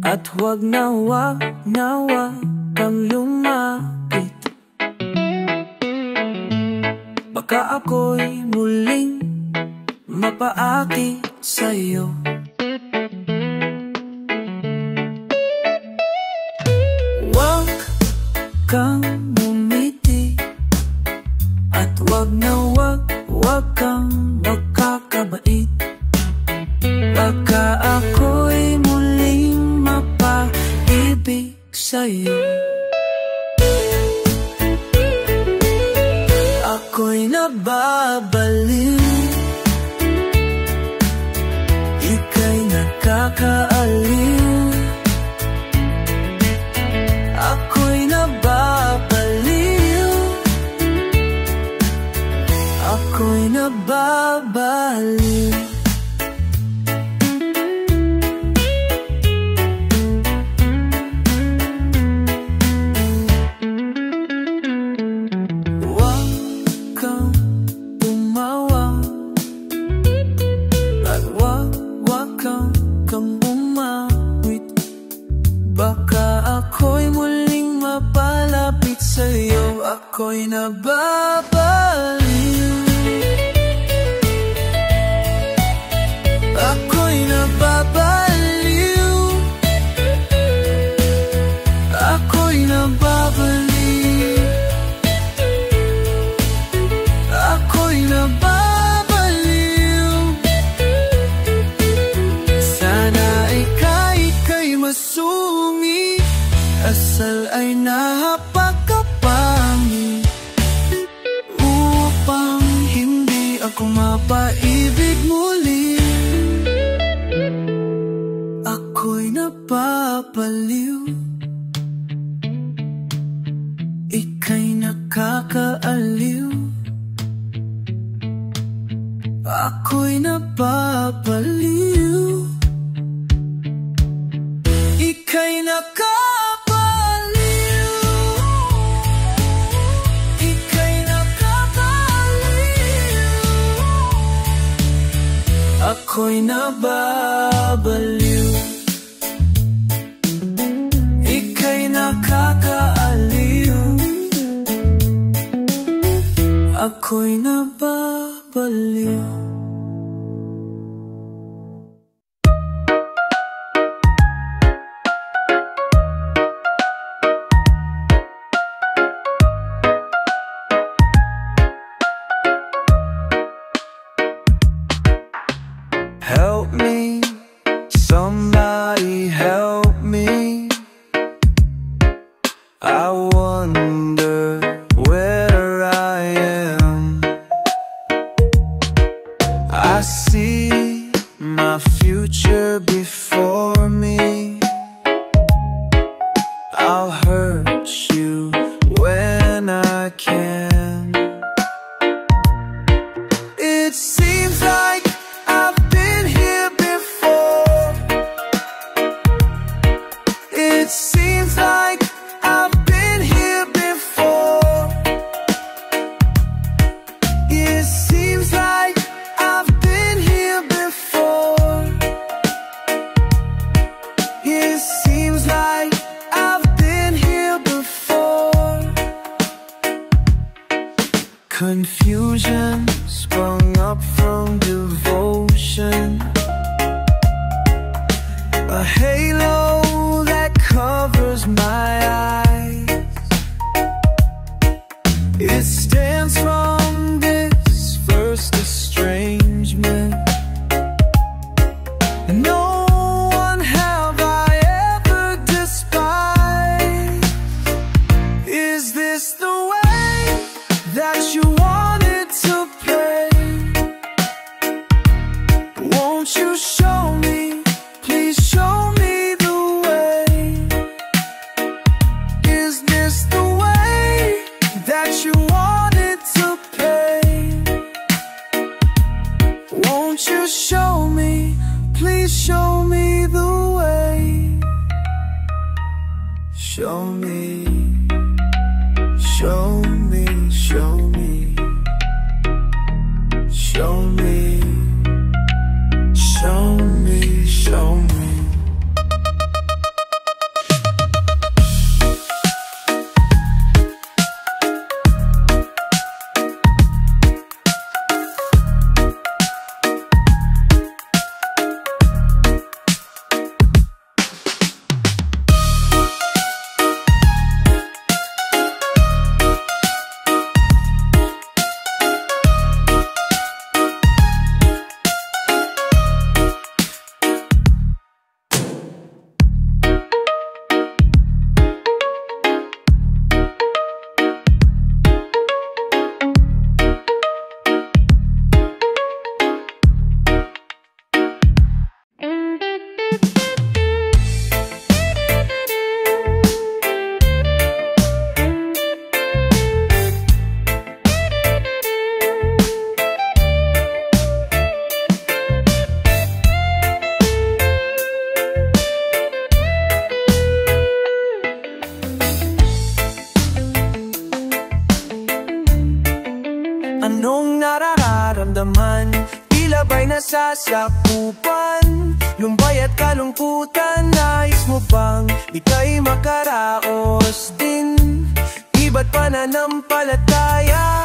at wag na wag kang lumapit. Baka ako'y muling mapaakit sa'yo. Wag kang bumiti at wag kang magkakabait. Baka ako'y muling mapaibig sa'yo. Ako'y nababaliw, ika'y nakakaaliw. Ako'y nababaliw, ako'y nababaliw. Ako'y nababaliw, ako'y nababaliw, ako'y nababaliw, ako'y nababaliw. Sana ika'y masungit, asal ay napakapangit, upang hindi ako mapaibig muli. Ako'y napapaliw, ika'y nakakaaliw. Ako'y napapaliw, ika'y nakakaliw. Ika'y nakakaliw, ako'y nababaliw. Ika'y nakakaaliw, ako'y nababaliw. Help me, somebody help me. I wonder where I am. I see my future before me. I'll hurt you when I can. It seems like I've been here before. It seems like I've been here before. It seems like I've been here before. It seems like I've been here before. Confusion sprung up from devotion, a halo that covers my eyes. It stands from this first estrangement. No one have I ever despised. Is this the way that you wanted to play? Won't you show me, please show me sakupan, lumbay at kalungkutan. Nais mo bang ika'y makaraos din? Iba't pananampalataya,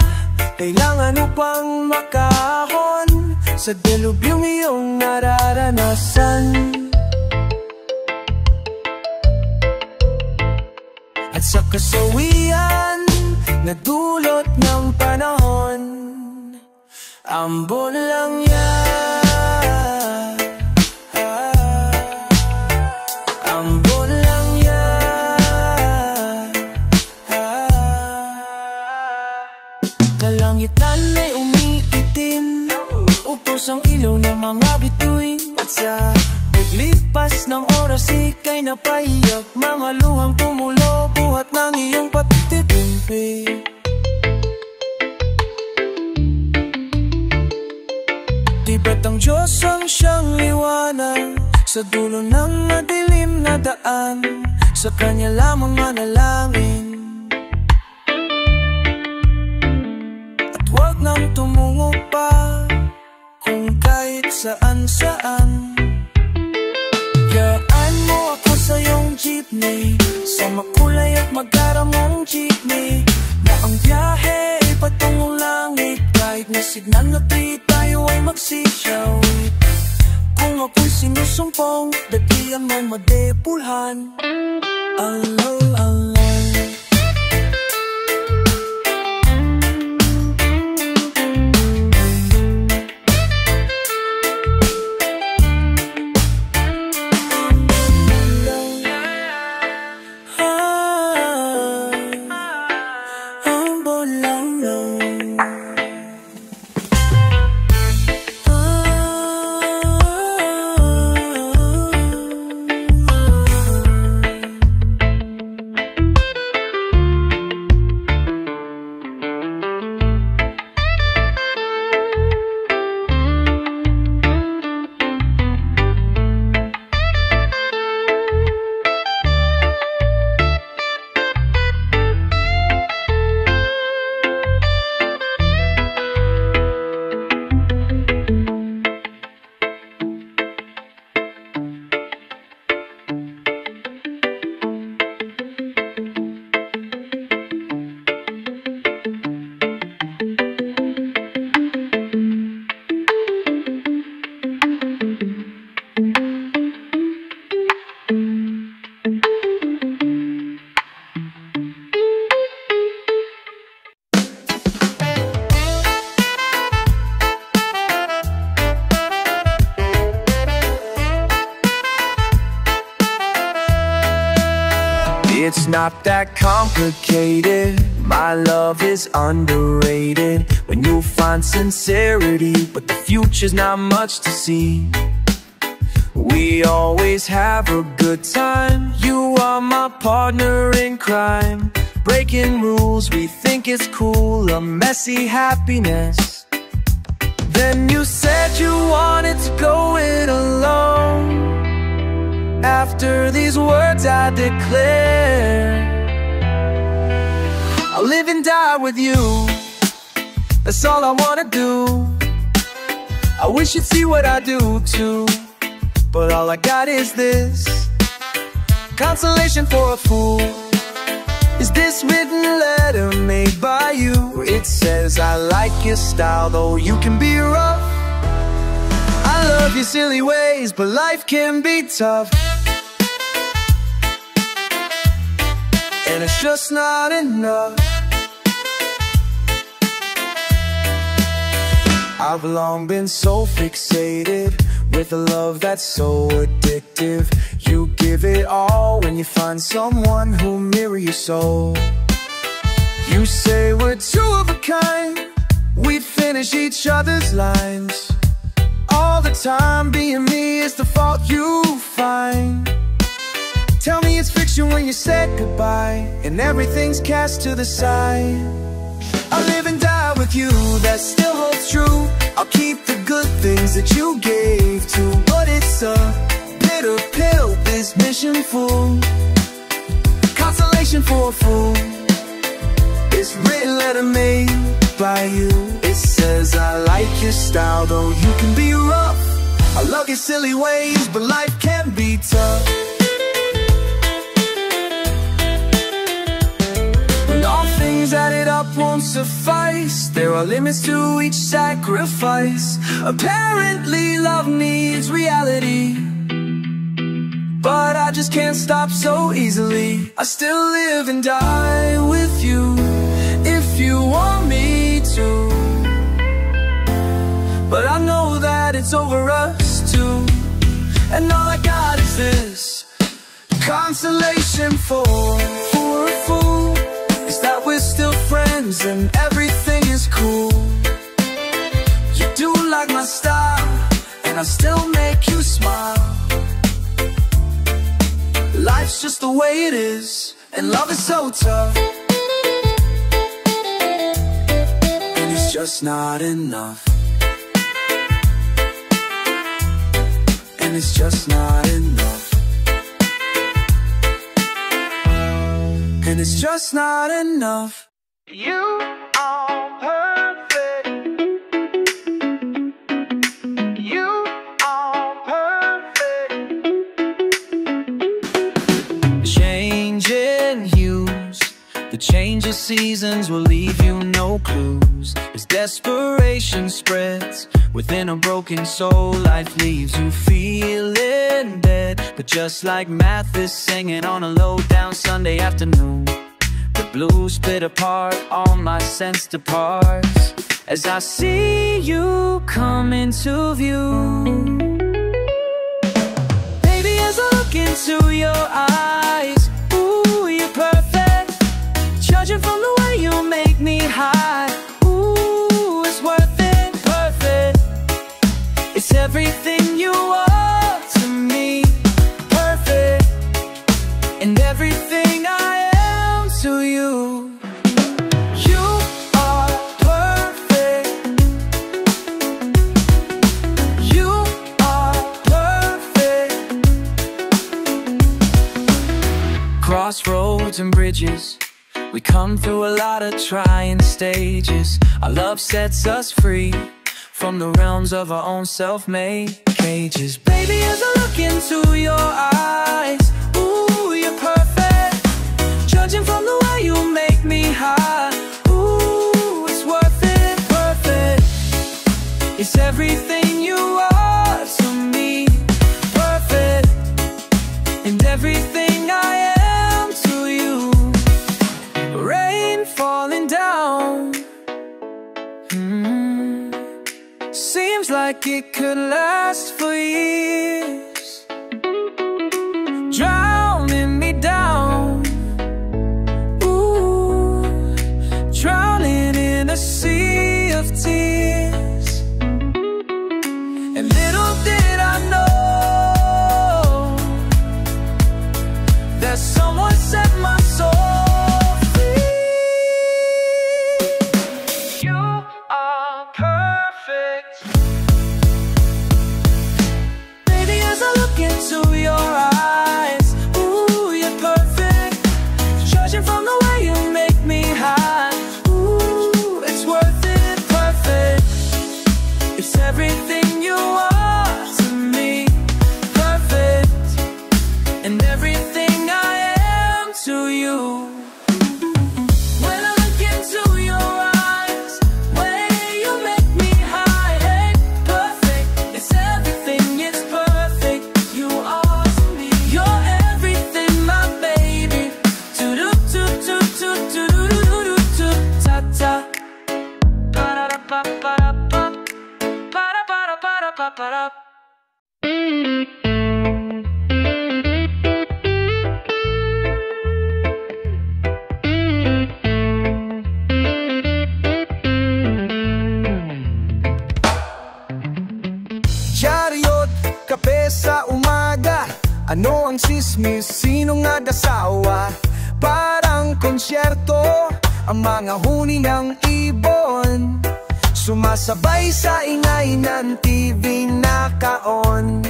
kailangan upang makahon sa delubyong iyong nararanasan. At sa kasawian na dulot ng panahon, ambon lang yan, ambon lang yan. Kalangitan ay umiitim, upos ang ilaw ng mga bituin. At sa paglipas ng oras ika'y napaiyak, mga luhang tumulo buhat ng iyong pagtitimpi. Tibet ang Diyos ang siyang liwanag sa dulo ng madilim na daan, sa Kanya lamang manalangin. At huwag nang tumungo pa kung kahit saan-saan. Gaan mo ako sa iyong jeepney, sa makulay at magaramong jeepney, na ang biyahe ay patungong langit. Kahit na signal na tayo ay magsisyaw. Kung ako'y sinusumpong, datiyan man madepulhan. Alay, alay. It's not that complicated. My love is underrated. When you find sincerity, but the future's not much to see. We always have a good time. You are my partner in crime. Breaking rules, we think it's cool. A messy happiness. Then you said you wanted to go it alone. After these words I declare, I'll live and die with you. That's all I wanna do. I wish you'd see what I do too, but all I got is this. Consolation for a fool is this written letter made by you. It says I like your style, though you can be rough. I love your silly ways, but life can be tough. And it's just not enough. I've long been so fixated with a love that's so addictive. You give it all when you find someone who'll mirror your soul. You say we're two of a kind, we finish each other's lines. All the time being me is the fault you find. Tell me it's fiction when you said goodbye, and everything's cast to the side. I live and die with you, that still holds true. I'll keep the good things that you gave to, but it's a bitter pill, this mission full. Consolation for a fool, it's written letter made by you. It says I like your style, though you can be rough. I love your silly ways, but life can be tough. When all things added up won't suffice, there are limits to each sacrifice. Apparently love needs reality, but I just can't stop so easily. I still live and die with you, if you want me to. But I know that it's over us two, and all I got is this consolation for a fool, is that we're still friends and everything is cool. You do like my style, and I still make you smile. Life's just the way it is, and love is so tough, and it's just not enough. And it's just not enough. And it's just not enough. You are perfect. You are perfect. Changing hues, the change of seasons will leave you no clues. As desperation spreads within a broken soul, life leaves you feeling dead. But just like Mathis singing on a low-down Sunday afternoon, the blues split apart, all my sense departs as I see you come into view. Baby, as I look into your eyes, ooh, you're perfect. Judging from the way you make me high, ooh, it's worth it, perfect. It's everything you are to me, perfect. And everything I am to you. You are perfect. You are perfect. Crossroads and bridges, we come through a lot of trying stages. Our love sets us free from the realms of our own self-made cages. Baby, as I look into your eyes, ooh, you're perfect. Judging from the way you make me high, ooh, it's worth it, perfect. It's everything you are to me, perfect. And everything I am to you. Rain falling down, seems like it could last for years, drowning me down, ooh, drowning in a sea of tears. And little did I know that someone set my soul free. You are perfect. Baby, as I look into your eyes, ooh, you're perfect. Judging from the way you make me high, ooh, it's worth it, perfect. It's everything you are to me, perfect. And everything I am to you. When I look into your eyes, when you make me high, hey, perfect. It's everything, it's perfect. You are to me. You're everything, my baby. Do-do-do-do-do-do-do-do-do. Ta-ta. Ba-da-da-ba-ba-da-ba. Ba-da-ba-da-ba-da-ba-ba-da. Chariot, kape sa umaga. Ano ang sismis, sino nga dasawa? Parang konsyerto, ang mga huni ng ibon, sumasabay sa ingay ng TV naka-on.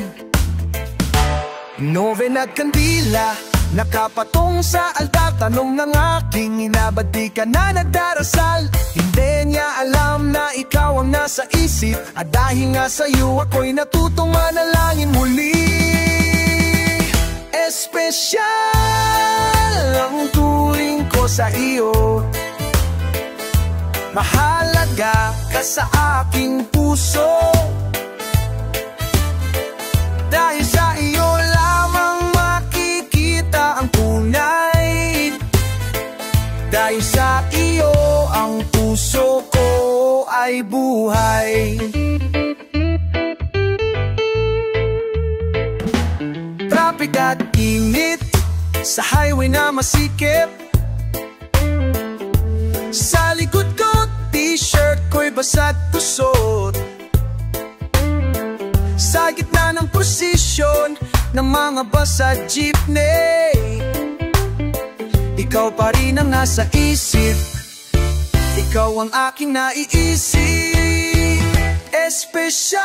Novena at kandila, Nakapatong sa altar, tanong ng aking ina, ba't di ka na nagdarasal? Hindi niya alam na ikaw ang nasa isip, at dahil nga sa'yo ako'y natutong manalangin muli. Espesyal ang turing ko sa iyo, mahalaga ka sa aking puso. Dahil sa iyo lamang makikita ang tunay, dahil sa iyo ang puso ko ay buhay. Traffic at init sa highway na masikip, sa likod ko t-shirt ko'y basa't tusot, sa gitna ng posisyon ng mga bus at jeepney, ikaw pa rin ang nasa isip, ikaw ang aking naiisip. Espesyal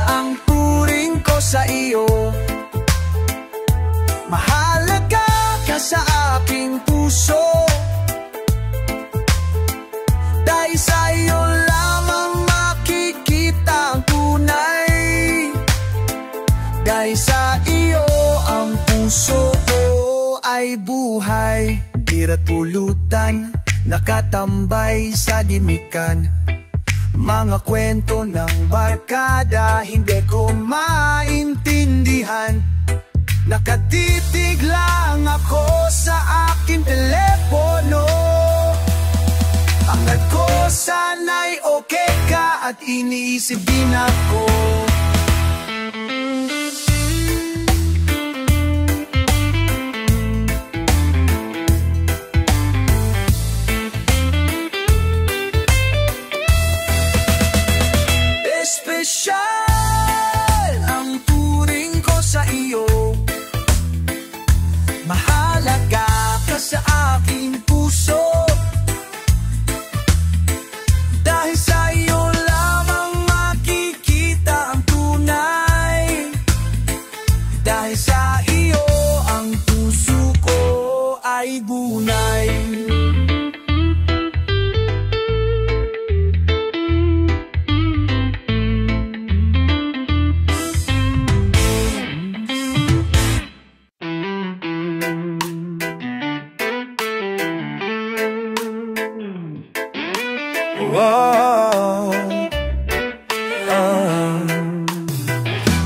ang turing ko sa iyo, mahalaga ka sa aking puso. Dahil sa iyo lamang makikita ang tunay, dahil sa iyo ang puso ko ay buhay. Tira't pulutan, nakatambay sa dimikan, mga kwento ng barkada hindi ko maintindihan. Nakatitig lang ako sa aking telepono, hangad ko sana'y okay ka at iniisip din ako. Espesyal ang turing ko sa iyo, mahalaga ka sa aking puso. Dahil sa iyo lamang makikita ang tunay, dahil sa iyo ang puso ko ay bunay.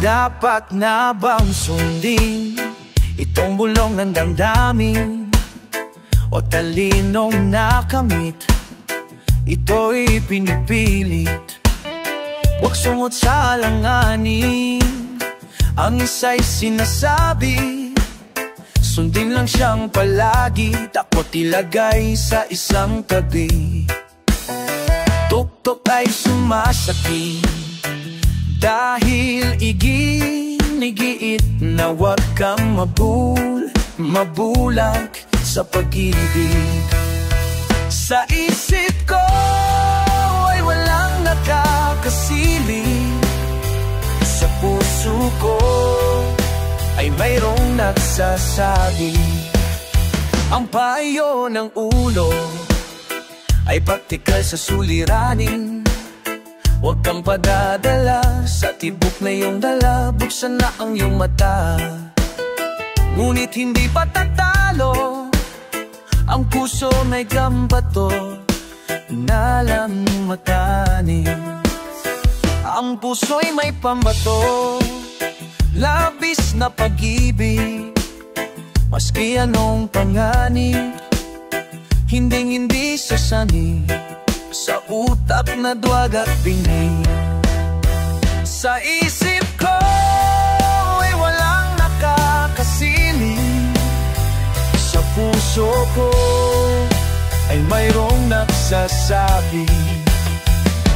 Dapat na bang sundin itong bulong ng damdamin, o talinong nakamit ito'y pinipilit? Huwag sungot sa alanganin, ang isa'y sinasabi, sundin lang siyang palagi, takot ilagay sa isang tabi. Tuktok ay sumasakit dahil iginigiit na huwag kang mabulag sa pag-ibig. Sa isip ko ay walang nakakasilip, sa puso ko ay mayroong nagsasabi. Ang payo ng ulo ay praktikal sa suliranin, huwag kang padadala sa tibok na iyong dala. Buksan na ang iyong mata, ngunit hindi patatalo ang puso may gambato, inalang matanim. Ang puso'y may pambato, labis na pag-ibig, maski anong panganib, hinding-hindi sasanib sa utak na duwag at bingay. Sa isip ko ay walang nakakasilip, sa puso ko ay mayroong nagsasabi.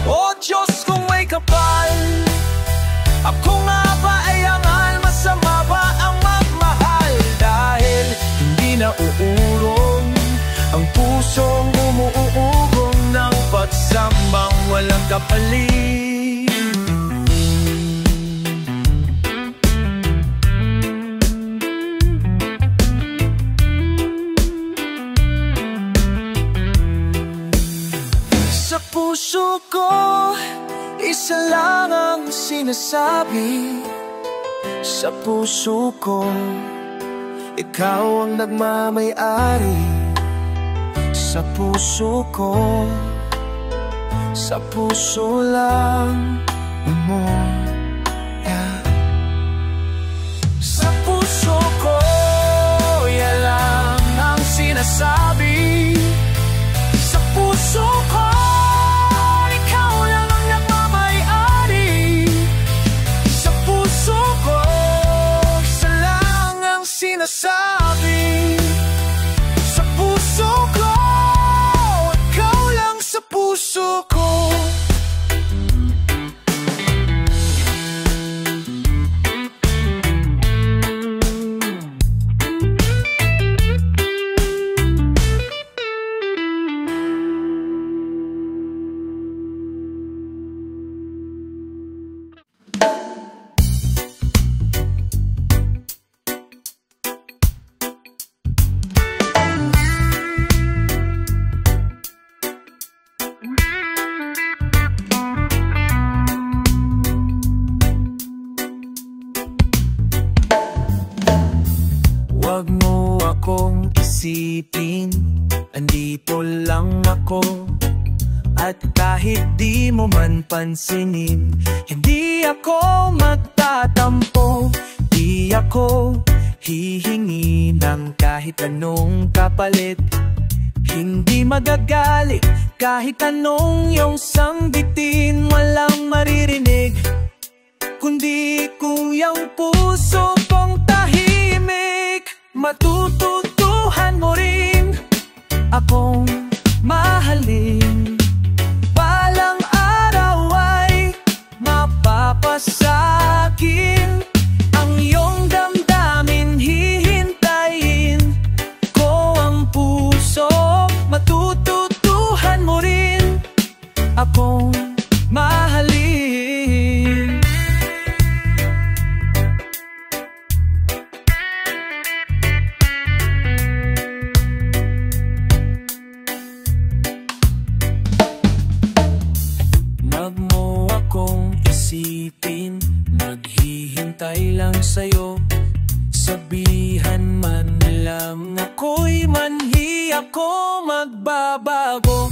O Diyos, kung may kapal, ako nga ba ay ang alma, sama ba ang magmahal? Dahil hindi na uurong ang pusong umuugong ng pagsambang walang kapalit. isa lang ang sinasabi sa puso ko. Ikaw ang nagmamay-ari sa puso ko. Sa puso lang mo, yeah. Sa puso ko, yan lang ang sinasabi. Sa puso ko, ikaw lang ang nagmamay-ari. Sa puso ko, isa lang ang sinasabi. Sa puso ko, ikaw lang sa puso ko. Huwag mo akong isipin, andito lang ako. At kahit di mo man pansinin, hindi ako magtatampo. Di ako hihingi ng kahit anong kapalit. Hindi magagalit kahit anong iyong sangbitin. Walang maririnig kundi kung iyong puso kong tahimik. Matututuhan mo rin akong mahalin. Balang araw ay mapapasakin ang iyong damdamin. Hihintayin ko ang puso. Matututuhan mo rin akong mahalin. Huwag mo akong isipin, maghihintay lang sa'yo. Sabihan man lang ako'y manhi, ako magbabago.